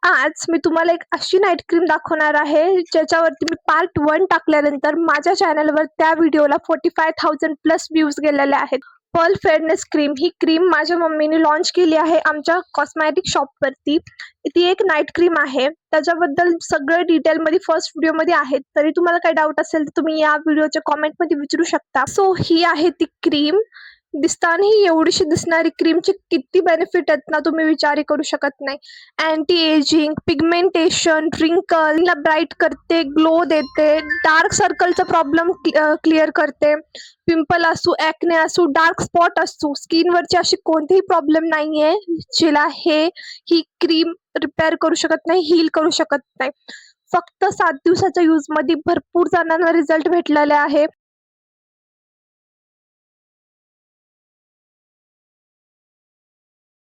आज मी तुम्हाला एक अशी नाईट क्रीम दाखवणार आहे, ज्याच्यावरती मी पार्ट 1 टाकल्यानंतर माझ्या चॅनलवर त्या व्हिडिओला 45,000 प्लस व्ह्यूज गेलेले आहेत. पर्ल फेअरनेस क्रीम ही क्रीम माझ्या मम्मीने लॉन्च केली आहे आमच्या कॉस्मॅटिक शॉपवरती. ती एक नाईट क्रीम आहे. त्याच्याबद्दल सगळं डिटेलमध्ये फर्स्ट व्हिडिओमध्ये आहे. तरी तुम्हाला काही डाऊट असेल तर तुम्ही या व्हिडिओच्या कॉमेंटमध्ये विचारू शकता. सो ही आहे ती क्रीम. दिसताना ही एवढीशी दिसणारी क्रीमचे किती बेनिफिट आहेत ना, तुम्ही विचारही करू शकत नाही. अँटी एजिंग, पिगमेंटेशन, रिंकलला ब्राईट करते, ग्लो देते, डार्क सर्कलचा प्रॉब्लेम क्लिअर करते. पिंपल असू, ॲक्ने असू, डार्क स्पॉट असू, स्किनवरची अशी कोणतीही प्रॉब्लेम नाही आहे जिला ही क्रीम रिपेअर करू शकत नाही, हील करू शकत नाही. फक्त 7 दिवसाच्या यूजमध्ये भरपूर जणांना रिझल्ट भेटलेले आहे.